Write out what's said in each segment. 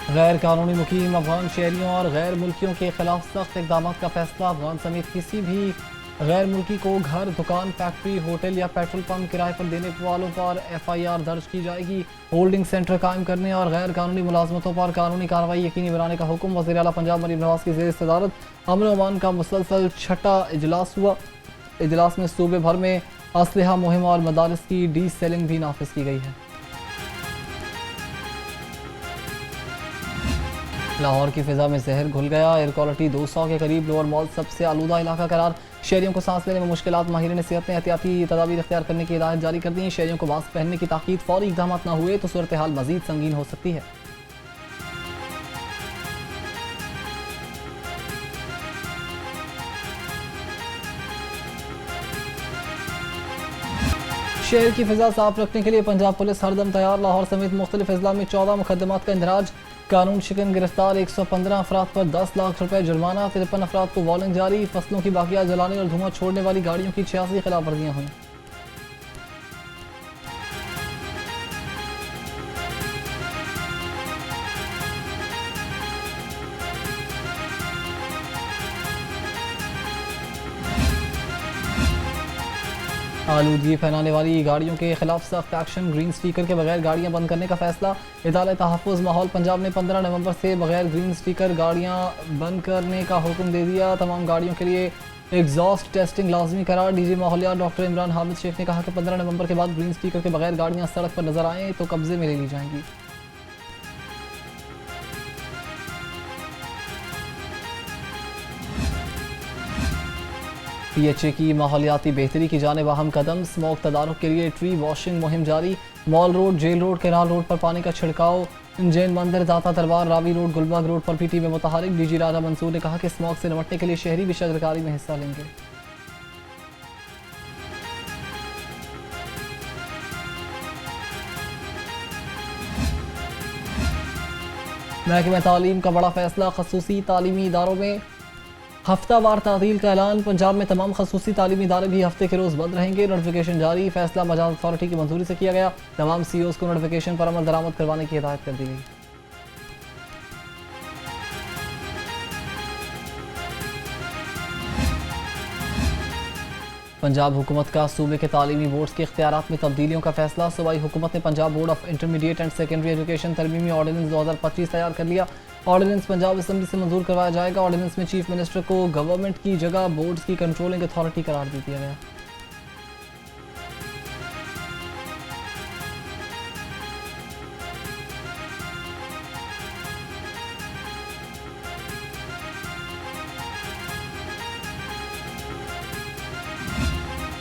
गैर कानूनी मुकीम अफगान शहरियों और गैर मुल्कियों के खिलाफ सख्त इकदाम का फैसला। अफगान समेत किसी भी गैर मुल्की को घर, दुकान, फैक्ट्री, होटल या पेट्रोल पंप किराए पर देने वालों पर FIR दर्ज की जाएगी। होल्डिंग सेंटर कायम करने और गैर कानूनी मुलाजमतों पर कानूनी कार्रवाई यकीनी बनाने का हुक्म। वज़ीर आला पंजाब मरीम नवाज की ज़ेर सदारत अमन अमान का मुसलसल छठा इजलास हुआ। इजलास में सूबे भर में असलहा मुहिम और मदारस की डी सेलिंग भी नाफिज की गई है। लाहौर की फिजा में जहर घुल गया। एयर क्वालिटी 200 के करीब। लोअर मॉल सबसे आलूदा इलाका करार। शहरियों को सांस लेने में मुश्किलात। माहिरीन सेहत ने एहतियाती तदाबीर इख्तियार करने की हिदायत जारी कर दी है। शहरियों को मास्क पहनने की ताकीद। फौरी इक़दाम न हुए तो सूरत हाल मजीद संगीन हो सकती है। शहर की फिजा साफ रखने के लिए पंजाब पुलिस हरदम तैयार। लाहौर समेत मुख्तलिफ अजला में 14 मुकदमात का इंदराज। कानून शिकन गिरफ्तार। 115 अफराद पर 10 लाख रुपए जुर्माना। 53 अफराद को वारंट जारी। फसलों की बाकिया जलाने और धुआं छोड़ने वाली गाड़ियों की 86 खिलाफ वर्जियाँ हुई। आलूदगी फैलाने वाली गाड़ियों के खिलाफ सख्त एक्शन। ग्रीन स्टिकर के बगैर गाड़ियां बंद करने का फैसला। इदारे तहफ़्फ़ुज़ माहौल पंजाब ने 15 नवंबर से बगैर ग्रीन स्टिकर गाड़ियां बंद करने का हुक्म दे दिया। तमाम गाड़ियों के लिए एग्जॉस्ट टेस्टिंग लाजमी करार। DG माहौलियात डॉक्टर इमरान हामिद शेख ने कहा कि 15 नवंबर के बाद ग्रीन स्टिकर के बगैर गाड़ियां सड़क पर नजर आएँ तो कब्जे में ले ली जाएंगी। PHA की माहौलियाती बेहतरी की जानिब अहम कदम। स्मोक तदारुक के लिए ट्री वॉशिंग मुहिम जारी। Mall road, jail road, canal road पर पानी का छिड़काव। जैन मंदिर, दाता दरबार, रावी रोड, गुलबर्ग रोड पर भी टीमें मुतहरिक। DG राजा मंसूर ने कहा कि स्मोक से निपटने के लिए शहरी भी शजरकारी में हिस्सा लेंगे। महकमा तालीम का बड़ा फैसला। खसूसी तालीमी इदारों में हफ्तावार तातील का ऐलान। पंजाब में तमाम खसूसी तालीमी इदारे भी हफ्ते के रोज़ बंद रहेंगे। नोटिफिकेशन जारी। फैसला मजाज अथॉरिटी की मंजूरी से किया गया। तमाम CEOs को नोटिफिकेशन पर अमल दरामद करवाने की हिदायत कर दी गई। पंजाब हुकूमत का सूबे के तालीमी बोर्ड्स के इख्तियारात में तब्दीलियों का फैसला। सूबाई हुकूमत ने Punjab board of intermediate and secondary education तरमीमी ऑर्डिनेंस 2025 तैयार कर लिया। ऑर्डिनेंस पंजाब असम्बली से मंजूर करवाया जाएगा। ऑर्डिनेंस में चीफ मिनिस्टर को गवर्नमेंट की जगह बोर्ड्स की कंट्रोलिंग अथॉरिटी करार दे दिया गया।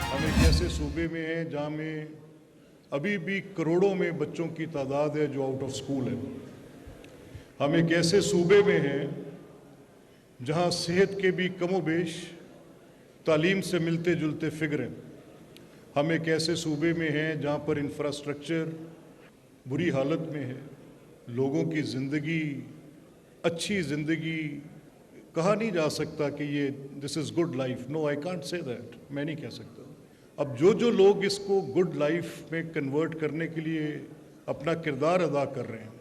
हम एक ऐसे सूबे में हैं जहाँ में अभी भी करोड़ों में बच्चों की तादाद है जो आउट ऑफ स्कूल है। हम एक ऐसे सूबे में हैं जहाँ सेहत के भी कमोबेश तालीम से मिलते जुलते फिक्र हैं। हम एक ऐसे सूबे में हैं जहाँ पर इंफ्रास्ट्रक्चर बुरी हालत में है। लोगों की ज़िंदगी, अच्छी ज़िंदगी कहा नहीं जा सकता कि ये this is good life. No, I can't say that. मैं नहीं कह सकता। अब जो लोग इसको गुड लाइफ में कन्वर्ट करने के लिए अपना किरदार अदा कर रहे हैं,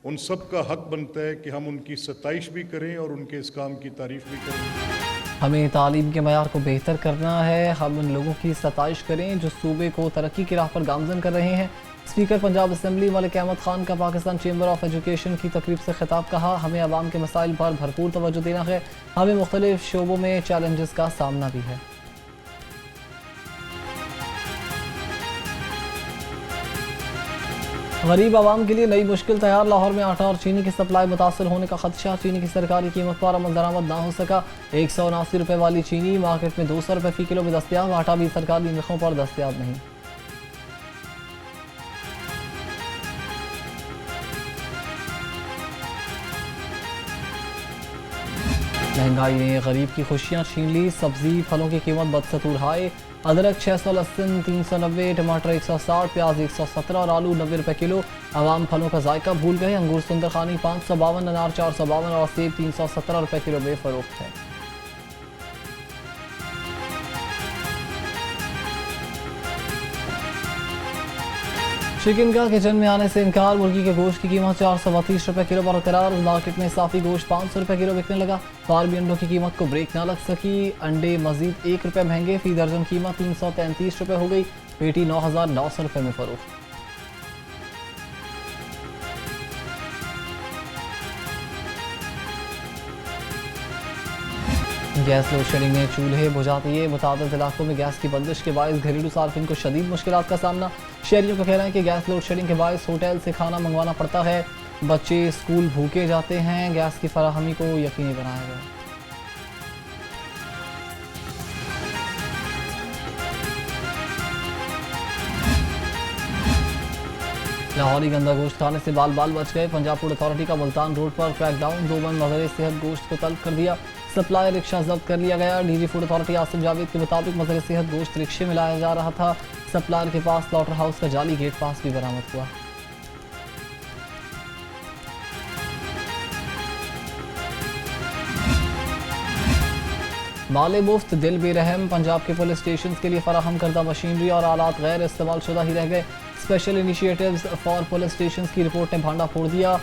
उन सब का हक बनता है कि हम उनकी सताइश भी करें और उनके इस काम की तारीफ भी करें। हमें तालीम के मयार को बेहतर करना है। हम उन लोगों की सताइश करें जो सूबे को तरक्की की राह पर गामजन कर रहे हैं। स्पीकर पंजाब असम्बली मलिक अहमद खान का पाकिस्तान चैम्बर ऑफ एजुकेशन की तकरीब से खिताब। कहा, हमें आवाम के मसाइल पर भरपूर तवज्जो देना है। हमें मुख्तलिफ शोबों में चैलेंजेस का सामना भी है। गरीब आवाम के लिए नई मुश्किल तैयार। लाहौर में आटा और चीनी की सप्लाई मुतासर होने का खदशा। चीनी की सरकारी कीमत पर अमल दरामद ना हो सका। 179 रुपये वाली चीनी मार्केट में 200 रुपये फ़ी किलो में दस्तियाब। आटा भी सरकारी नरखों पर दस्तियाब नहीं। महंगाई ने गरीब की खुशियाँ छीन ली। सब्जी फलों की कीमत बदस्तूर हाई। अदरक 600 लहसुन 390, टमाटर 160, प्याज 117 और आलू 90 रुपये किलो। आवाम फलों का जायका भूल गए। अंगूर सुंदरखानी 552, अनार 452 और सेब 317 रुपये किलो बेफरोख्त है। चिकन का किचन में आने से इनकार। मुर्गी के गोश्त की कीमत 432 रुपये किलो बरकरार। मार्केट में साफी गोश्त 500 रुपये किलो बिकने लगा। फार्मी अंडों की कीमत को ब्रेक ना लग सकी। अंडे मजीद 1 रुपये महंगे। फी दर्जन कीमत 333 रुपये हो गई। पेटी 9,900 रुपये में फरोख्त। गैस लोड शेडिंग में चूल्हे बुझाते हैं। मुताबिक इलाकों में गैस की बंदिश के बायस घरेलू सार्फिन को शदीद मुश्किलात का सामना। शहरियों का कहना है कि गैस लोड शेडिंग के बायस होटल से खाना मंगवाना पड़ता है। बच्चे स्कूल भूखे जाते हैं। गैस की फराहमी को यकीनी बनाया गया। लाहौरी गंदा गोश्त खाने से बाल बाल बच गए। पंजाब फूड अथॉरिटी का मुल्तान रोड पर क्रैकडाउन। 2 मन मज़र सेहत गोश्त को तलब कर दिया। सप्लाई रिक्शा जब्त कर लिया गया। DG food authority Asim Javed के मुताबिक मज़र सेहत गोश्त रिक्शे में लाया जा रहा था। सप्लायर के पास स्लॉटर हाउस का जाली गेट पास भी बरामद हुआ। माले मुफ्त दिल बेरहम। पंजाब के पुलिस स्टेशन के लिए फराहम करदा मशीनरी और आलात गैर इस्तेमाल शुदा ही रह गए। Special initiatives for police station की रिपोर्ट ने भांडा फोड़ दिया।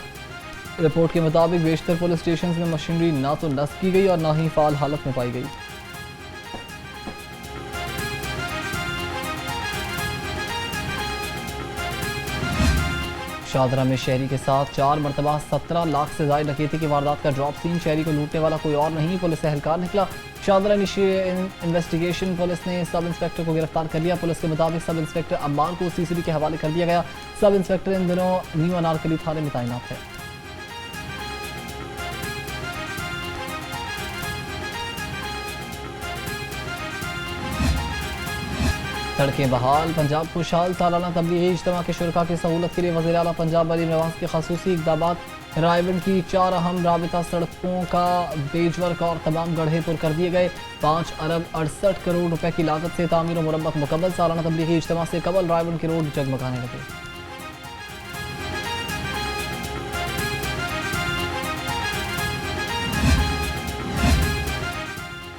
रिपोर्ट के मुताबिक बेशतर पुलिस स्टेशन में मशीनरी ना तो नस्ब की गई और ना ही फाल हालत में पाई गई। शादरा में शहरी के साथ 4 मरतबा 17 लाख से ज्यादा डकैती की वारदात का ड्रॉप सीन। शहरी को लूटने वाला कोई और नहीं, पुलिस एहलकार निकला। शादरा इन्वेस्टिगेशन पुलिस ने सब इंस्पेक्टर को गिरफ्तार कर लिया। पुलिस के मुताबिक सब इंस्पेक्टर अम्मार को सीसीबी के हवाले कर दिया गया। सब इंस्पेक्टर इन दिनों न्यू अनारकली थाने में तैनात है। सड़कें बहाल। पंजाब खुशहाल। सालाना तबलीगी इज्तिमा के शुरका की सहूलत के लिए वज़ीर आला पंजाब मरीम नवाज के खसूसी इक़दामात। रायबंद की 4 अहम राबिता सड़कों का पेचवर्क और तमाम गड्ढे पुर कर दिए गए। 5 अरब 68 करोड़ रुपए की लागत से तामीर और मुरम्मत मुकम्मल। सालाना तबलीगी इज्तिमा से कबल रायबंद के रोड जगमगाने लगे।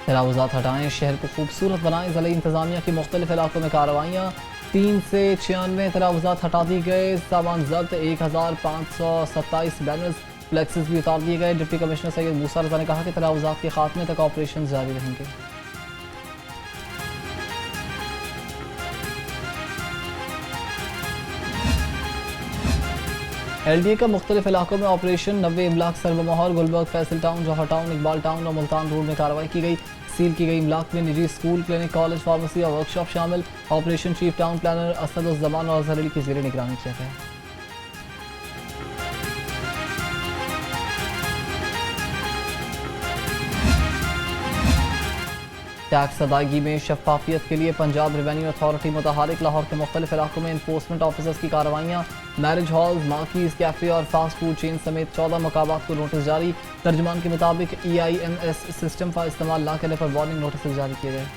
तरावुज़ात हटाएं, शहर को खूबसूरत बनाएं। ज़िला इंतज़ामिया की मुख्तलिफ इलाकों में कार्रवाइयाँ। 3 से 96 तरावुज़ात हटा दी गए। सामान जब्त। 1527 बैनर्स फ्लेक्सेस भी उतार दिए गए। डिप्टी कमिश्नर सैयद मूसा रज़ा ने कहा कि तरावुज़ात के खात्मे तक ऑपरेशन जारी रहेंगे। LDA का मुख्तलिफ इलाकों में ऑपरेशन। 90 इमलाक सर्वमोहर। गुलबर्ग, फैसल टाउन, जौहर टाउन, इकबाल टाउन और मुल्तान रोड में कार्रवाई की गई। सील की गई इमलाक में निजी स्कूल, क्लिनिक, कॉलेज, फार्मेसी और वर्कशॉप शामिल। ऑपरेशन चीफ टाउन प्लानर असदुज़्ज़मान और अज़हर अली की ज़ेरे निगरानी किया गया। टैक्स अदायगी में शफाफियत के लिए पंजाब रेवेन्यू अथॉरिटी मुतहरिक। लाहौर के मुख्तलिफ इलाकों में इन्फोर्समेंट ऑफिसर्स की कार्रवाइयाँ। मैरिज हॉल्स, मार्कीज, कैफे और फास्ट फूड चेन समेत 14 मकामात को नोटिस जारी। तर्जुमान के मुताबिक EIMS सिस्टम का इस्तेमाल न करने पर वार्निंग नोटिस जारी किए गए।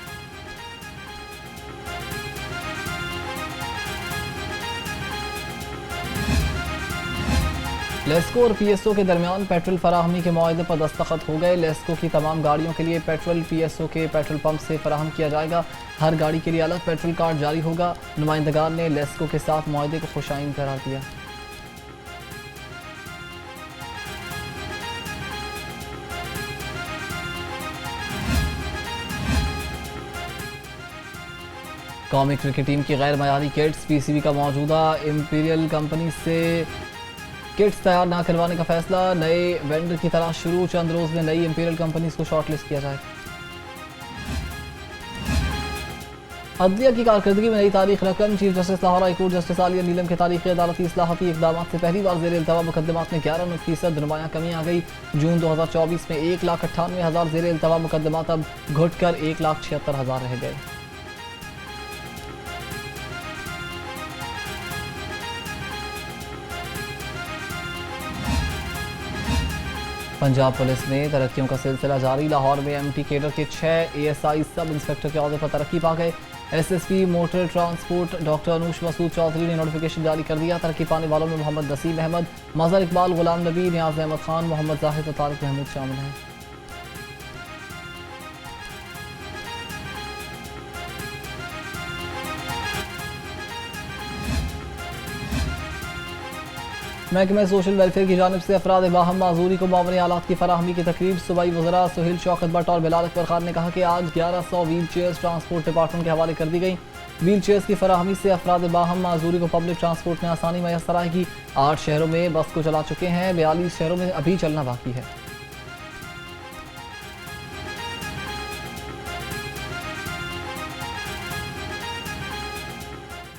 लेस्को और PSO के दरमियान पेट्रोल फराहमी के मुआहदे पर दस्तखत हो गए। लेस्को की तमाम गाड़ियों के लिए पेट्रोल PSO के पेट्रोल पंप से फराहम किया जाएगा। हर गाड़ी के लिए अलग पेट्रोल कार्ड जारी होगा। नुमाइंदगान ने लेस्को के साथ मुआहदे को खुशाइन करार दिया। कौमी क्रिकेट टीम की गैर मयारी किट्स। PCB का मौजूदा इंपीरियल कंपनी से किट्स तैयार ना करवाने का फैसला। नए वेंडर की तलाश शुरू। चंद रोज में नई इंपीरियल कंपनीज को शॉर्टलिस्ट किया जाए। अदलिया की कारकर्दगी में नई तारीख रकम। Chief justice Lahore high court justice Aalia Neelum के तारीखी अदालती इस्लाहती इकदाम से पहली बार जेर इल्तवा मुकदमात में 11% नुमाया कमी आ गई। जून 2024 में 1,98,000 जेर इल्तवा मुकदमात अब घटकर 1,76,000 रह गए। पंजाब पुलिस में तरक्कियों का सिलसिला जारी। लाहौर में MT केडर के 6 ASI सब इंस्पेक्टर के अहदे पर तरक्की पा गए। SSP motor transport doctor Anoosh Masood Chaudhry ने नोटिफिकेशन जारी कर दिया। तरक्की पाने वालों में मोहम्मद नसीम अहमद, मजहर इकबाल, गुलाम नबी, नियाज अहमद खान, मोहम्मद जाहिद और तारिक महमूद शामिल हैं। महकमा सोशल वेलफेयर की जानिब से अफराद बाहम माजूरी को मामूली आलात की फराहमी की तकरीब सूबाई वज़रा सुहेल शौकत भट्ट और बिलाल अकबर खान ने कहा कि आज 1100 व्हील चेयर्स ट्रांसपोर्ट डिपार्टमेंट के हवाले कर दी गई। व्हील चेयर्स की फराहमी से अफराद बाहम माजूरी को पब्लिक ट्रांसपोर्ट में आसानी मैसर आएगी। 8 शहरों में बस को चला चुके हैं, 42 शहरों में अभी चलना बाकी है।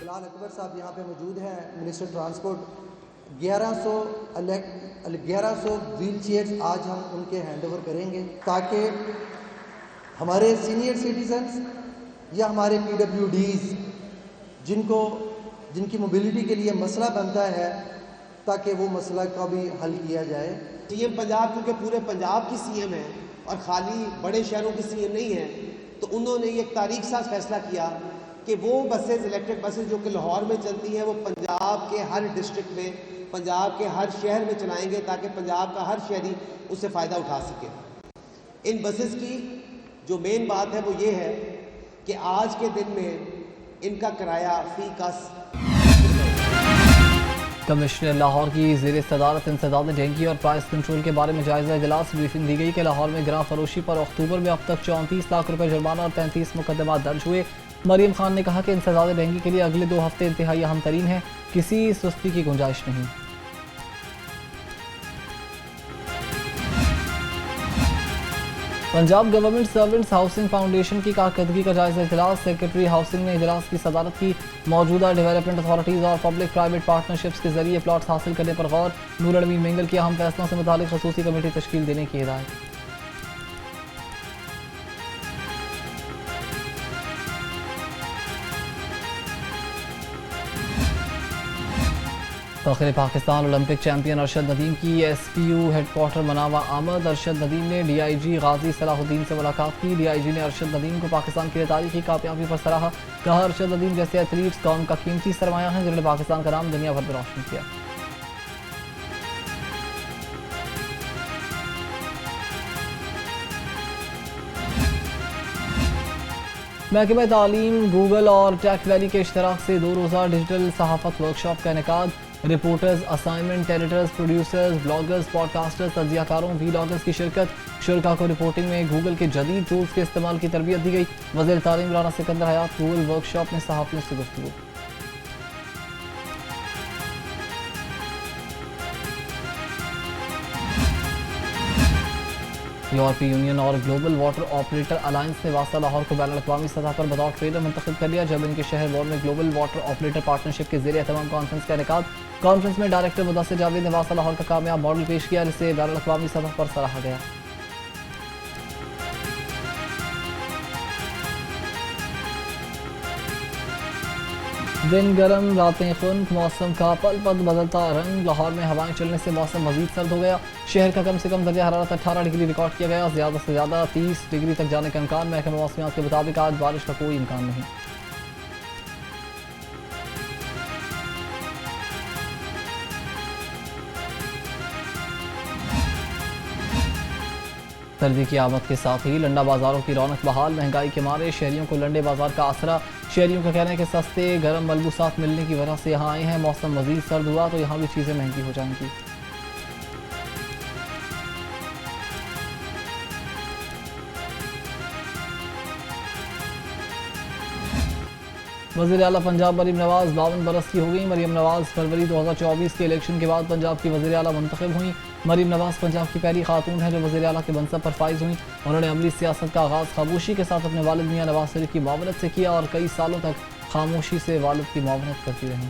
बिलाल अकबर साहब यहाँ पे मौजूद हैं, मिनिस्टर ट्रांसपोर्ट। 1100 व्हील चेयर्स आज हम उनके हैंड ओवर करेंगे ताकि हमारे सीनियर सिटीजन्स या हमारे PWDs जिनकी मोबिलिटी के लिए मसला बनता है, ताकि वो मसला का भी हल किया जाए। CM पंजाब क्योंकि पूरे पंजाब की CM है और खाली बड़े शहरों की CM नहीं है, तो उन्होंने एक तारीख साज फैसला किया कि वो बसेज, इलेक्ट्रिक बसेज जो कि लाहौर में चलती हैं, वो पंजाब के हर डिस्ट्रिक्ट में, पंजाब के हर शहर में चलाएंगे ताकि पंजाब का हर शहरी उससे फ़ायदा उठा सके। इन बसेस की जो मेन बात है वो ये है कि आज के दिन में इनका किराया फ़ी का कमिश्नर लाहौर की ज़ेर सदारत इंसदाद डेंगू और प्राइस कंट्रोल के बारे में जायजा इजलास ब्रीफिंग दी गई कि लाहौर में गिरा फरोशी पर अक्टूबर में अब तक 34 लाख रुपए जुर्माना और 35 मुकदमा दर्ज हुए। मरियम खान ने कहा कि इंसदाद डेंगू के लिए अगले 2 हफ्ते इंतहाई अहम तरीन है, किसी सुस्ती की गुंजाइश नहीं। Punjab government servants housing foundation की कारकर्दगी का जायजा इजलास सेक्रेटरी हाउसिंग ने इजलास की सदारत की। मौजूदा डेवलपमेंट अथॉरिटीज़ और पब्लिक प्राइवेट पार्टनरशिप्स के जरिए प्लॉट्स हासिल करने पर गौर। नूर अलमीन मेंगल की अहम फैसलों से मुतालिक खसूसी कमेटी तश्कील देने की हिदायत। फ़ख्र पाकिस्तान ओलंपिक चैंपियन अरशद नदीम की SPU हेडक्वार्टर मनावा आमद। अरशद नदीम ने DIG गाजी सलाहुद्दीन से मुलाकात की। DIG ने अरशद नदीम को पाकिस्तान के लिए तारीखी कामयाबी पर सराहा। कहा, अरशद नदीम जैसे एथलीट्स कौम का कीमती सरमाया है जिन्होंने पाकिस्तान का नाम दुनिया भर में रोशन किया। महकमा तालीम, गूगल और टेक वैली के इश्तराक से 2 रोज़ा डिजिटल सहाफ़त वर्कशॉप का इनेकाद। Reporters, assignment editors, producers, bloggers, podcasters, तजियाकारों, वीलॉगर्स की शिरकत। शुरका को रिपोर्टिंग में गूगल के जदीद टूल्स के इस्तेमाल की तरबियत दी गई। वज़ीर तालीम राना सिकंदर हयात गूगल वर्कशॉप में सहाफ़ियों से गुफ्तगू। यूरोपीय यूनियन और ग्लोबल वाटर ऑपरेटर अलायंस ने वास्ता लाहौर को बैनुल अक़वामी सतह पर बतौर ट्रेडर मुंतखब कर लिया। जब इनके शहर वॉर में ग्लोबल वाटर ऑपरेटर पार्टनरशिप के ज़रिए तमाम कॉन्फ्रेंस का इनेकाद। कॉन्फ्रेंस में डायरेक्टर मुदस्सिर जावेद ने वास्ता लाहौर का कामयाब मॉडल पेश किया, जिसे बैनुल अक़वामी सतह पर सराहा गया। दिन गर्म, रातें खुन्क, मौसम का पल पल बदलता रंग। लाहौर में हवाएं चलने से मौसम मजीद सर्द हो गया। शहर का कम से कम दर्जा हरारत 18 डिग्री रिकॉर्ड किया गया। ज़्यादा से ज़्यादा 30 डिग्री तक जाने का इम्कान। महकमा मौसमियात के मुताबिक आज बारिश का कोई इम्कान नहीं। सर्दी की आमद के साथ ही लंडा बाजारों की रौनक बहाल। महंगाई के मारे शहरियों को लंडे बाजार का आसरा। शहरियों का कहना है कि सस्ते गर्म मलबूसात मिलने की वजह से यहाँ आए हैं। मौसम मजीद सर्द हुआ तो यहाँ भी चीज़ें महंगी हो जाएंगी। वज़ीर आला पंजाब मरीम नवाज़ 52 बरस की हो गई। मरीम नवाज़ फरवरी 2024 के इलेक्शन के बाद पंजाब की वज़ीर आला मुंतखब हुई। मरीम नवाज़ पंजाब की पहली खातून है जो वज़ीर आला के मनसब पर फाइज हुई। उन्होंने अमली सियासत का आगाज़ खामोशी के साथ अपने वालिद मियां नवाज शरीफ की मुआवनत से किया और कई सालों तक खामोशी से वालिद की मुआवनत करती रहीं।